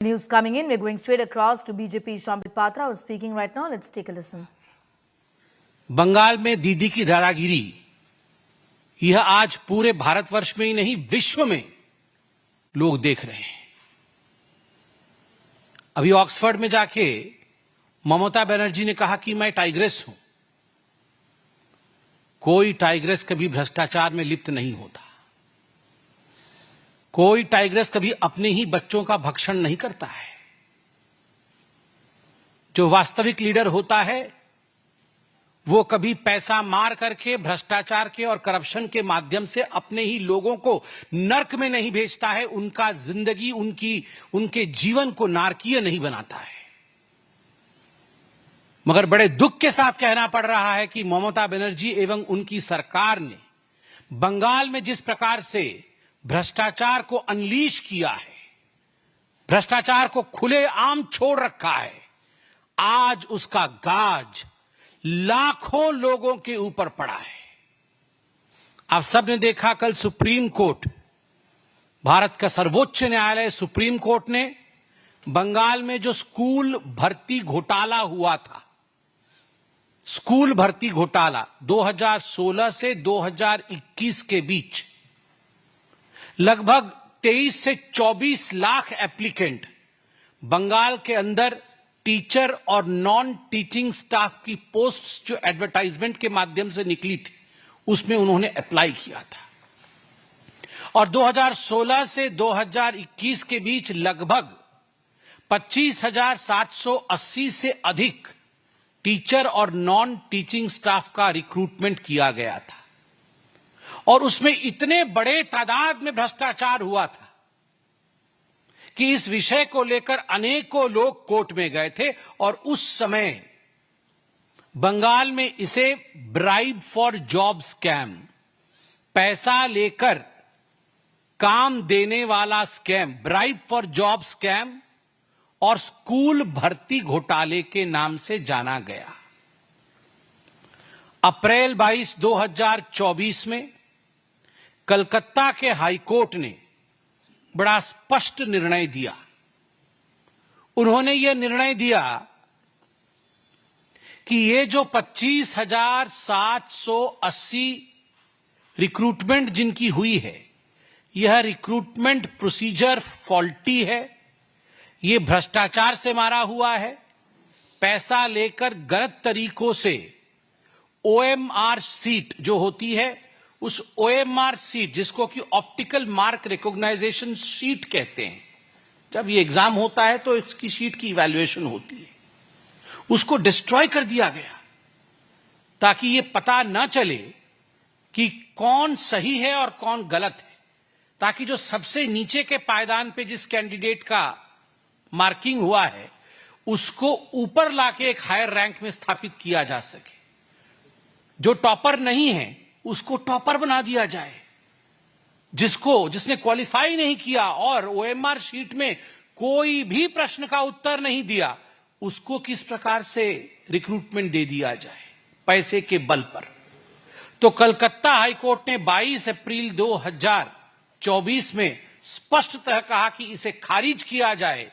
News coming in. We're going straight across to BJP. Shambit Patra who's speaking right now. Let's take a listen. Bengal में दीदी की दादागिरी यह आज पूरे भारतवर्ष में ही नहीं विश्व में लोग देख रहे हैं। अभी ऑक्सफोर्ड में जाके ममता बनर्जी ने कहा कि मैं टाइग्रेस हूं। कोई टाइग्रेस कभी भ्रष्टाचार में लिप्त नहीं होता। कोई टाइग्रेस कभी अपने ही बच्चों का भक्षण नहीं करता है। जो वास्तविक लीडर होता है वो कभी पैसा मार करके भ्रष्टाचार के और करप्शन के माध्यम से अपने ही लोगों को नर्क में नहीं भेजता है, उनका जिंदगी उनके जीवन को नारकीय नहीं बनाता है। मगर बड़े दुख के साथ कहना पड़ रहा है कि ममता बनर्जी एवं उनकी सरकार ने बंगाल में जिस प्रकार से भ्रष्टाचार को अनलीश किया है, भ्रष्टाचार को खुलेआम छोड़ रखा है, आज उसका गाज लाखों लोगों के ऊपर पड़ा है। आप सबने देखा कल सुप्रीम कोर्ट, भारत का सर्वोच्च न्यायालय सुप्रीम कोर्ट ने बंगाल में जो स्कूल भर्ती घोटाला हुआ था, स्कूल भर्ती घोटाला 2016 से 2021 के बीच लगभग 23 से 24 लाख एप्लीकेंट बंगाल के अंदर टीचर और नॉन टीचिंग स्टाफ की पोस्ट्स जो एडवर्टाइजमेंट के माध्यम से निकली थी उसमें उन्होंने अप्लाई किया था। और 2016 से 2021 के बीच लगभग 25,780 से अधिक टीचर और नॉन टीचिंग स्टाफ का रिक्रूटमेंट किया गया था। और उसमें इतने बड़े तादाद में भ्रष्टाचार हुआ था कि इस विषय को लेकर अनेकों लोग कोर्ट में गए थे। और उस समय बंगाल में इसे ब्राइब फॉर जॉब स्कैम, पैसा लेकर काम देने वाला scam, bribe for job scam और स्कूल भर्ती घोटाले के नाम से जाना गया। अप्रैल 22, 2024 में कलकत्ता के हाईकोर्ट ने बड़ा स्पष्ट निर्णय दिया। उन्होंने यह निर्णय दिया कि ये जो 25,780 रिक्रूटमेंट जिनकी हुई है, यह रिक्रूटमेंट प्रोसीजर फॉल्टी है, यह भ्रष्टाचार से मारा हुआ है, पैसा लेकर गलत तरीकों से ओएमआर सीट जो होती है, उस ओएमआर सीट जिसको कि ऑप्टिकल मार्क रिकॉग्नाइजेशन शीट कहते हैं, जब ये एग्जाम होता है तो इसकी शीट की इवैल्यूएशन होती है, उसको डिस्ट्रॉय कर दिया गया ताकि ये पता न चले कि कौन सही है और कौन गलत है, ताकि जो सबसे नीचे के पायदान पे जिस कैंडिडेट का मार्किंग हुआ है उसको ऊपर लाके एक हायर रैंक में स्थापित किया जा सके। जो टॉपर नहीं है उसको टॉपर बना दिया जाए, जिसने क्वालिफाई नहीं किया और ओएमआर शीट में कोई भी प्रश्न का उत्तर नहीं दिया उसको किस प्रकार से रिक्रूटमेंट दे दिया जाए पैसे के बल पर। तो कलकत्ता हाईकोर्ट ने 22 अप्रैल 2024 में स्पष्टतः कहा कि इसे खारिज किया जाए,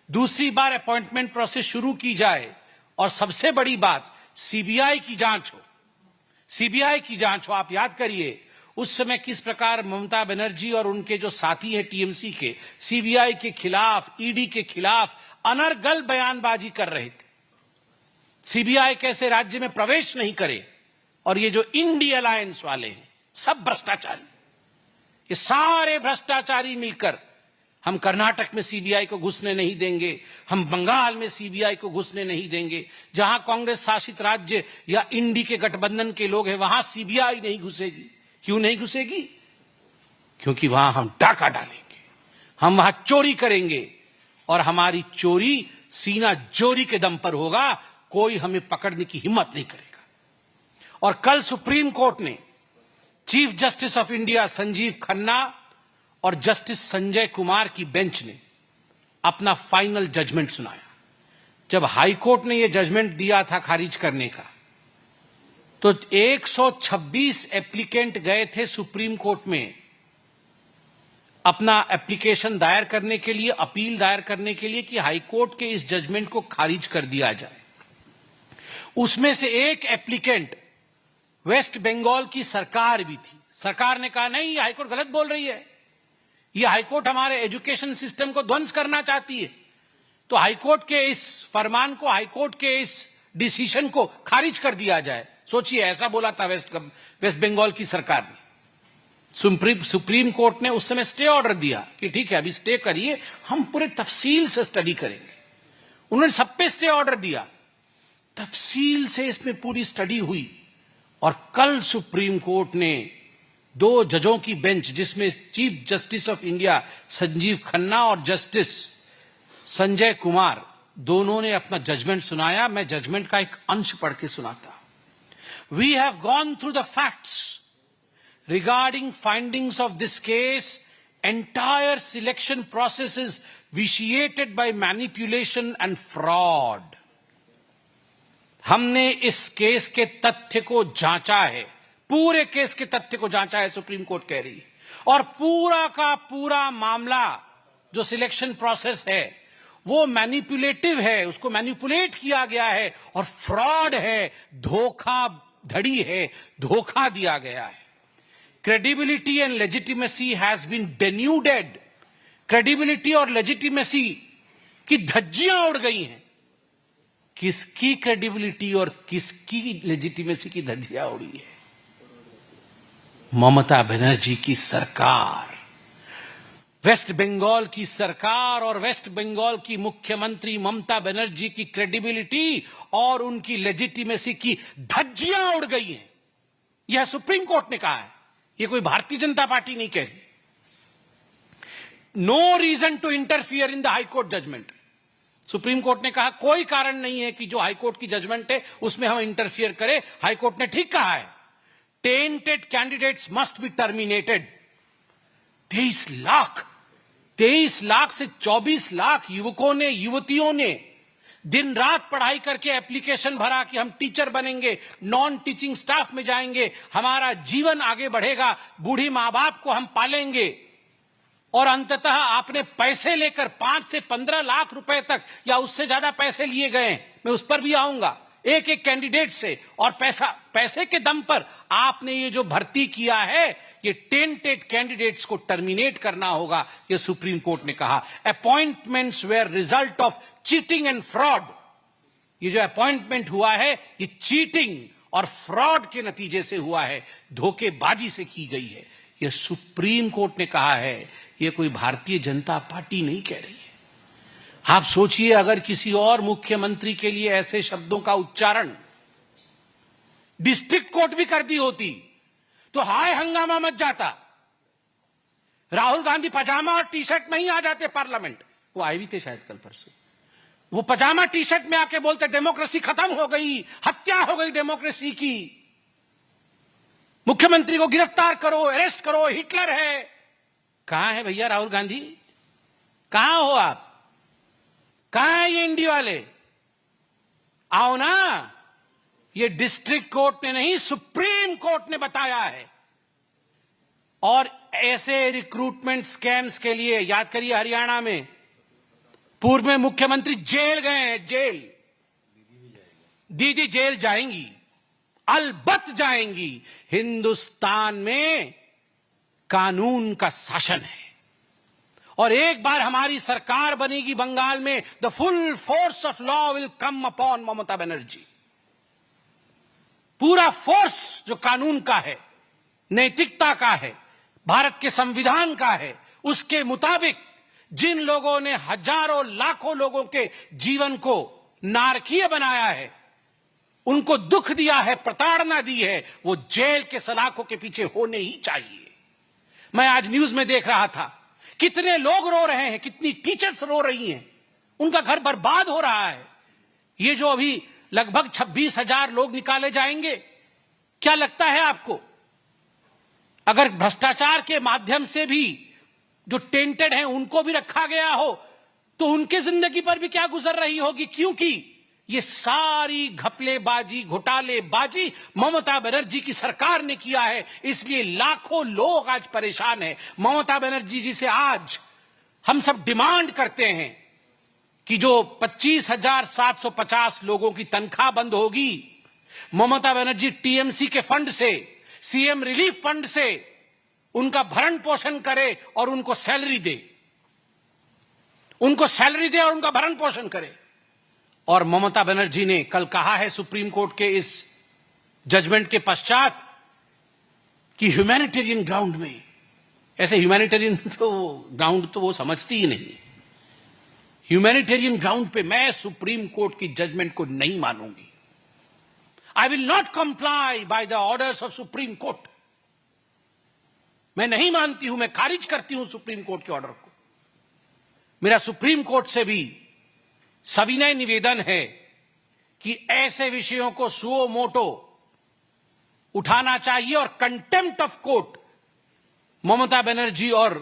दूसरी बार अपॉइंटमेंट प्रोसेस शुरू की जाए और सबसे बड़ी बात सीबीआई की जांच हो। सीबीआई की जांच हो। आप याद करिए उस समय किस प्रकार ममता बनर्जी और उनके जो साथी हैं टीएमसी के सीबीआई के खिलाफ, ईडी के खिलाफ अनर्गल बयानबाजी कर रहे थे। सीबीआई कैसे राज्य में प्रवेश नहीं करे। और ये जो इंडी अलायंस वाले हैं सब भ्रष्टाचारी, ये सारे भ्रष्टाचारी मिलकर हम कर्नाटक में सीबीआई को घुसने नहीं देंगे, हम बंगाल में सीबीआई को घुसने नहीं देंगे, जहां कांग्रेस शासित राज्य या इंडी के गठबंधन के लोग हैं वहां सीबीआई नहीं घुसेगी। क्यों नहीं घुसेगी? क्योंकि वहां हम डाका डालेंगे, हम वहां चोरी करेंगे और हमारी चोरी सीना जोरी के दम पर होगा, कोई हमें पकड़ने की हिम्मत नहीं करेगा। और कल सुप्रीम कोर्ट ने chief justice of India Sanjeev Khanna और जस्टिस संजय कुमार की बेंच ने अपना फाइनल जजमेंट सुनाया। जब हाई कोर्ट ने यह जजमेंट दिया था खारिज करने का, तो 126 एप्लीकेंट गए थे सुप्रीम कोर्ट में अपना एप्लीकेशन दायर करने के लिए, अपील दायर करने के लिए कि हाईकोर्ट के इस जजमेंट को खारिज कर दिया जाए। उसमें से एक एप्लीकेंट वेस्ट बंगाल की सरकार भी थी। सरकार ने कहा नहीं, ये हाईकोर्ट गलत बोल रही है, ये हाईकोर्ट हमारे एजुकेशन सिस्टम को ध्वंस करना चाहती है, तो हाईकोर्ट के इस फरमान को, हाईकोर्ट के इस डिसीजन को खारिज कर दिया जाए। सोचिए, ऐसा बोला था वेस्ट बंगाल की सरकार ने। सुप्रीम कोर्ट ने उस समय स्टे ऑर्डर दिया कि ठीक है, अभी स्टे करिए, हम पूरे तफसील से स्टडी करेंगे। उन्होंने सब पे स्टे ऑर्डर दिया, तफसील से इसमें पूरी स्टडी हुई, और कल सुप्रीम कोर्ट ने 2 जजों की बेंच, जिसमें chief justice of India Sanjeev Khanna और जस्टिस संजय कुमार, दोनों ने अपना जजमेंट सुनाया। मैं जजमेंट का एक अंश पढ़ के सुनाता। We have gone through the facts regarding findings of this case. Entire selection process is vitiated by manipulation and fraud. हमने इस केस के तथ्य को जांचा है, पूरे केस के तथ्य को जांचा है, सुप्रीम कोर्ट कह रही है, और पूरा का पूरा मामला जो सिलेक्शन प्रोसेस है वो मैनिपुलेटिव है, उसको मैनिपुलेट किया गया है, और फ्रॉड है, धोखाधड़ी है, धोखा दिया गया है। Credibility and legitimacy has been denuded. Credibility और legitimacy की धज्जियां उड़ गई हैं। किसकी credibility और किसकी legitimacy की धज्जियां उड़ी है? ममता बनर्जी की सरकार, वेस्ट बंगाल की सरकार और वेस्ट बंगाल की मुख्यमंत्री ममता बनर्जी की क्रेडिबिलिटी और उनकी लेजिटिमेसी की धज्जियां उड़ गई हैं। यह सुप्रीम कोर्ट ने कहा है, ये कोई भारतीय जनता पार्टी नहीं कह रही। No reason to interfere in the high court judgment. Supreme court ने कहा कोई कारण नहीं है कि जो हाईकोर्ट की जजमेंट है उसमें हम इंटरफियर करें। हाईकोर्ट ने ठीक कहा है, tainted candidates must be terminated. 23 lakh से 24 लाख युवकों ने, युवतियों ने दिन रात पढ़ाई करके एप्लीकेशन भरा कि हम टीचर बनेंगे, नॉन टीचिंग स्टाफ में जाएंगे, हमारा जीवन आगे बढ़ेगा, बूढ़ी मां बाप को हम पालेंगे, और अंततः आपने पैसे लेकर 5 से 15 लाख रुपए तक या उससे ज्यादा पैसे लिए गए। मैं उस पर भी आऊंगा, एक एक कैंडिडेट से, और पैसे के दम पर आपने ये जो भर्ती किया है, ये टेंटेड कैंडिडेट्स को टर्मिनेट करना होगा, ये सुप्रीम कोर्ट ने कहा। Appointments were result of cheating and fraud. ये जो अपॉइंटमेंट हुआ है ये चीटिंग और फ्रॉड के नतीजे से हुआ है, धोखेबाजी से की गई है। ये सुप्रीम कोर्ट ने कहा है, ये कोई भारतीय जनता पार्टी नहीं कह रही है। आप सोचिए, अगर किसी और मुख्यमंत्री के लिए ऐसे शब्दों का उच्चारण डिस्ट्रिक्ट कोर्ट भी कर दी होती तो हाय हंगामा मच जाता। राहुल गांधी पजामा और टी शर्ट में ही आ जाते पार्लियामेंट। वो आए भी थे शायद कल परसों। वो पजामा टी शर्ट में आके बोलते डेमोक्रेसी खत्म हो गई, हत्या हो गई डेमोक्रेसी की, मुख्यमंत्री को गिरफ्तार करो, अरेस्ट करो, हिटलर है। कहां है भैया राहुल गांधी? कहां हो आप? कहां है ये इंडी वाले? आओ ना। ये डिस्ट्रिक्ट कोर्ट ने नहीं, सुप्रीम कोर्ट ने बताया है। और ऐसे रिक्रूटमेंट स्कैम्स के लिए याद करिए, हरियाणा में पूर्व में मुख्यमंत्री जेल गए हैं, जेल। दीदी जेल जाएंगी, अलबत्त जाएंगी। हिंदुस्तान में कानून का शासन है, और एक बार हमारी सरकार बनेगी बंगाल में, the full force of law will come upon Mamata Banerjee. पूरा फोर्स जो कानून का है, नैतिकता का है, भारत के संविधान का है, उसके मुताबिक जिन लोगों ने हजारों लाखों लोगों के जीवन को नारकीय बनाया है, उनको दुख दिया है, प्रताड़ना दी है, वो जेल के सलाखों के पीछे होने ही चाहिए। मैं आज न्यूज में देख रहा था, कितने लोग रो रहे हैं, कितनी टीचर्स रो रही हैं, उनका घर बर्बाद हो रहा है। ये जो अभी लगभग 26,000 लोग निकाले जाएंगे, क्या लगता है आपको, अगर भ्रष्टाचार के माध्यम से भी जो टेंटेड हैं उनको भी रखा गया हो, तो उनके जिंदगी पर भी क्या गुजर रही होगी? क्योंकि ये सारी घपलेबाजी घोटालेबाजी ममता बनर्जी की सरकार ने किया है, इसलिए लाखों लोग आज परेशान हैं। ममता बनर्जी जी से आज हम सब डिमांड करते हैं कि जो 25,750 लोगों की तनख्वाह बंद होगी, ममता बनर्जी टीएमसी के फंड से, सीएम रिलीफ फंड से उनका भरण पोषण करे और उनको सैलरी दे, और उनका भरण पोषण करे। और ममता बनर्जी ने कल कहा है सुप्रीम कोर्ट के इस जजमेंट के पश्चात कि ह्यूमैनिटेरियन ग्राउंड में, ऐसे ह्यूमैनिटेरियन ग्राउंड तो वो समझती ही नहीं, ह्यूमैनिटेरियन ग्राउंड पे मैं सुप्रीम कोर्ट की जजमेंट को नहीं मानूंगी। I will not comply by the orders of supreme court. मैं नहीं मानती हूं, मैं खारिज करती हूं सुप्रीम कोर्ट के ऑर्डर को। मेरा सुप्रीम कोर्ट से भी सविनय निवेदन है कि ऐसे विषयों को सुओ मोटो उठाना चाहिए और contempt of court Mamata Banerjee और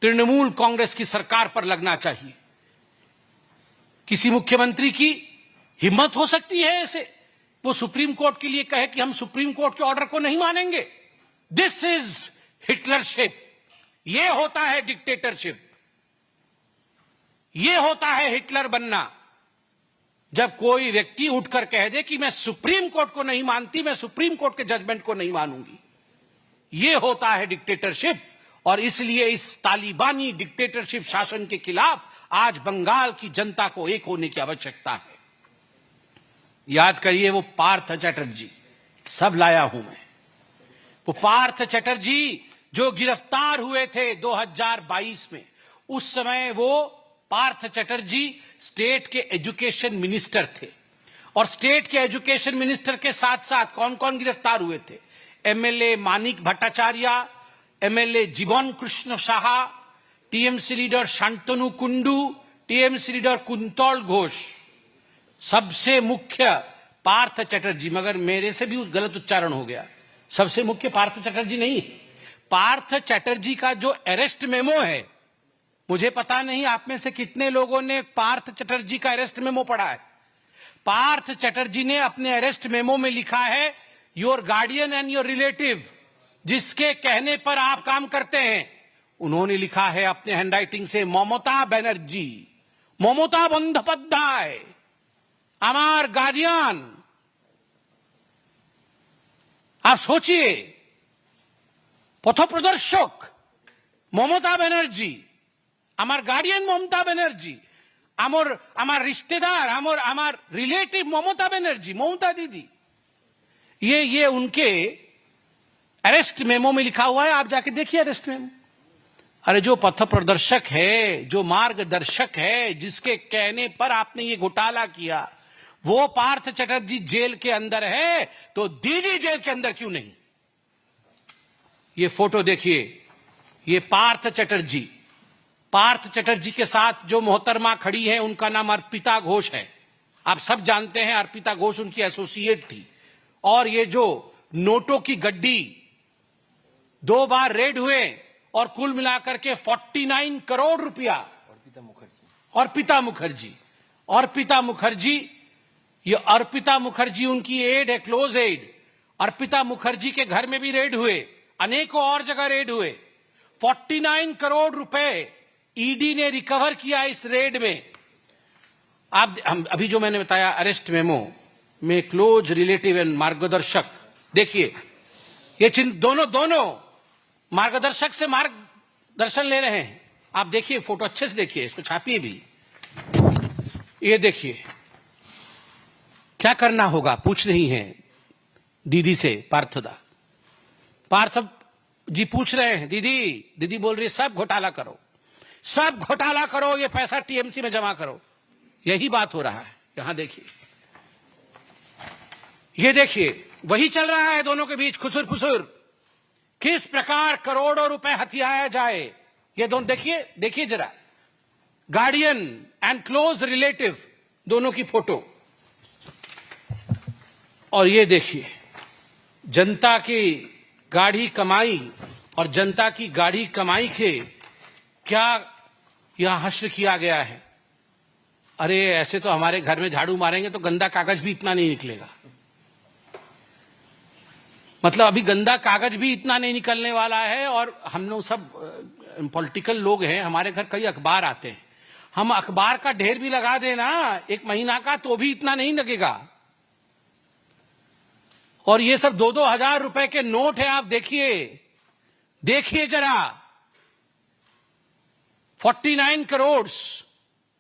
तृणमूल कांग्रेस की सरकार पर लगना चाहिए। किसी मुख्यमंत्री की हिम्मत हो सकती है ऐसे, वो सुप्रीम कोर्ट के लिए कहे कि हम सुप्रीम कोर्ट के ऑर्डर को नहीं मानेंगे। This is Hitlership. यह होता है डिक्टेटरशिप, यह होता है हिटलर बनना। जब कोई व्यक्ति उठकर कह दे कि मैं सुप्रीम कोर्ट को नहीं मानती, मैं सुप्रीम कोर्ट के जजमेंट को नहीं मानूंगी, यह होता है डिक्टेटरशिप। और इसलिए इस तालिबानी डिक्टेटरशिप शासन के खिलाफ आज बंगाल की जनता को एक होने की आवश्यकता है। याद करिए वो पार्थ चैटर्जी, सब लाया हूं मैं, वो पार्थ चैटर्जी जो गिरफ्तार हुए थे 2022 में। उस समय वो पार्थ चैटर्जी स्टेट के एजुकेशन मिनिस्टर थे, और स्टेट के एजुकेशन मिनिस्टर के साथ साथ कौन कौन गिरफ्तार हुए थे? एमएलए मानिक भट्टाचार्य, एमएलए जीवन Krishna Saha, TMC leader Shantanu Kundu, TMC leader quintal Ghosh, सबसे मुख्य पार्थ चैटर्जी। मगर मेरे से भी गलत उच्चारण हो गया, सबसे मुख्य पार्थ चैटर्जी नहीं, पार्थ चैटर्जी का जो अरेस्ट मेमो है, मुझे पता नहीं आप में से कितने लोगों ने पार्थ चैटर्जी का अरेस्ट मेमो पढ़ा है। पार्थ चैटर्जी ने अपने अरेस्ट मेमो में लिखा है, your guardian and your relative, जिसके कहने पर आप काम करते हैं, उन्होंने लिखा है अपने हैंडराइटिंग से ममता बनर्जी, ममता बंदोपाध्याय, हमार गार्डियन। आप सोचिए, पथप्रदर्शक ममता बनर्जी, আমার গার্ডিয়ান মমতা ব্যানার্জি, আমার रिश्तेदार, আমার रिलेटिव ममता बनर्जी, ममता दीदी, ये उनके अरेस्ट मेमो में लिखा हुआ है। आप जाके देखिए अरेस्ट मेमो। अरे जो पथ प्रदर्शक है, जो मार्गदर्शक है, जिसके कहने पर आपने ये घोटाला किया, वो पार्थ चैटर्जी जेल के अंदर है, तो दीदी जेल के अंदर क्यों नहीं? ये फोटो देखिए, ये पार्थ चैटर्जी के साथ जो मोहतरमा खड़ी है, उनका नाम अर्पिता घोष है। आप सब जानते हैं अर्पिता घोष उनकी एसोसिएट थी। और ये जो नोटों की गड्डी 2 बार रेड हुए और कुल मिलाकर के 49 करोड़ रुपया, अर्पिता मुखर्जी, ये अर्पिता मुखर्जी उनकी एड है, क्लोज एड। अर्पिता मुखर्जी के घर में भी रेड हुए, अनेकों और जगह रेड हुए। 49 करोड़ रुपए ईडी ने रिकवर किया इस रेड में। आप अभी जो मैंने बताया अरेस्ट मेमो में क्लोज रिलेटिव एंड मार्गदर्शक, देखिए ये चिन्ह दोनों मार्गदर्शक से मार्गदर्शन ले रहे हैं। आप देखिए फोटो अच्छे से देखिए, इसको छापिए भी। ये देखिए क्या करना होगा, पूछ रही हैं दीदी से पार्थ जी पूछ रहे हैं, दीदी बोल रही है सब घोटाला करो, ये पैसा टीएमसी में जमा करो। यही बात हो रहा है यहां। देखिए, ये देखिए वही चल रहा है दोनों के बीच खुसुर फुसुर, किस प्रकार करोड़ों रुपए हथियाया जाए। ये दोनों देखिए जरा, गार्डियन एंड क्लोज रिलेटिव दोनों की फोटो। और ये देखिए जनता की गाढ़ी कमाई और जनता की गाढ़ी कमाई के क्या यहां हश्र किया गया है। अरे ऐसे तो हमारे घर में झाड़ू मारेंगे तो गंदा कागज भी इतना नहीं निकलेगा। मतलब अभी गंदा कागज भी इतना नहीं निकलने वाला है। और हम लोग सब पॉलिटिकल लोग हैं, हमारे घर कई अखबार आते हैं, हम अखबार का ढेर भी लगा देना 1 महीना का तो भी इतना नहीं लगेगा। और ये सब 2-2 हजार रुपए के नोट है। आप देखिए जरा, 49 करोड़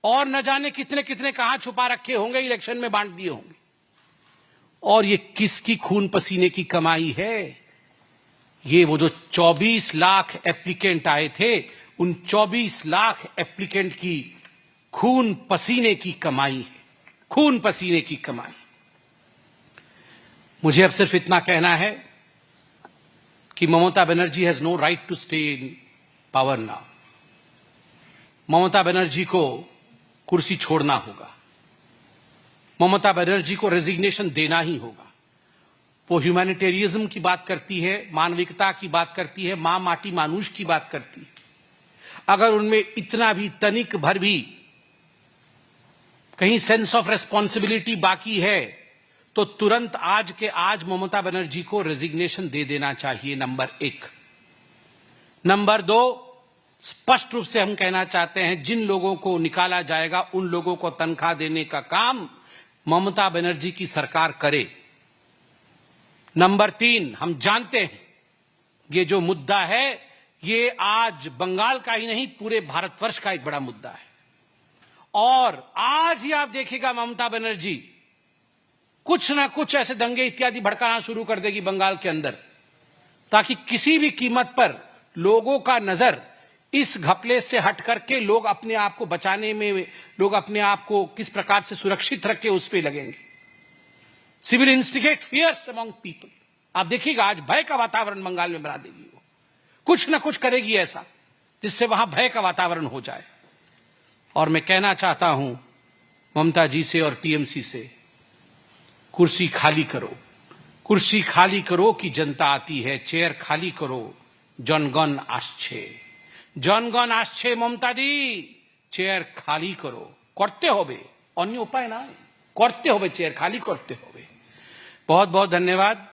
और न जाने कितने कितने कहां छुपा रखे होंगे, इलेक्शन में बांट दिए होंगे। और ये किसकी खून पसीने की कमाई है? ये वो जो 24 लाख एप्लीकेंट आए थे, उन 24 लाख एप्लीकेंट की खून पसीने की कमाई है, खून पसीने की कमाई। मुझे अब सिर्फ इतना कहना है कि Mamata Banerjee has no right to stay in power now. Mamata Banerjee को कुर्सी छोड़ना होगा, ममता बनर्जी को रेजिग्नेशन देना ही होगा। वो ह्यूमैनिटेरियज्म की बात करती है, मानविकता की बात करती है, मां माटी मानुष की बात करती है। अगर उनमें इतना भी तनिक भर भी कहीं सेंस ऑफ रेस्पॉन्सिबिलिटी बाकी है तो तुरंत आज के आज ममता बनर्जी को रेजिग्नेशन दे देना चाहिए, नंबर 1। नंबर 2, स्पष्ट रूप से हम कहना चाहते हैं, जिन लोगों को निकाला जाएगा उन लोगों को तनख्वाह देने का काम ममता बनर्जी की सरकार करे। नंबर 3, हम जानते हैं ये जो मुद्दा है ये आज बंगाल का ही नहीं पूरे भारतवर्ष का एक बड़ा मुद्दा है। और आज ही आप देखिएगा ममता बनर्जी कुछ ना कुछ ऐसे दंगे इत्यादि भड़काना शुरू कर देगी बंगाल के अंदर, ताकि किसी भी कीमत पर लोगों का नजर इस घपले से हट करके लोग अपने आप को बचाने में, लोग अपने आप को किस प्रकार से सुरक्षित रख के उस पे लगेंगे। Civil instigate fears among people. आप देखिएगा आज भय का वातावरण बंगाल में बना देगी वो, कुछ ना कुछ करेगी ऐसा जिससे वहां भय का वातावरण हो जाए। और मैं कहना चाहता हूं ममता जी से और टीएमसी से, कुर्सी खाली करो, कुर्सी खाली करो कि जनता आती है, चेयर खाली करो, जनगण আসছে, जनगण আসছে ममता दी, চেয়ার খালি করো। করতে হবে, অন্য উপায় নাই, করতে হবে, চেয়ার খালি করতে হবে। बहुत बहुत धन्यवाद।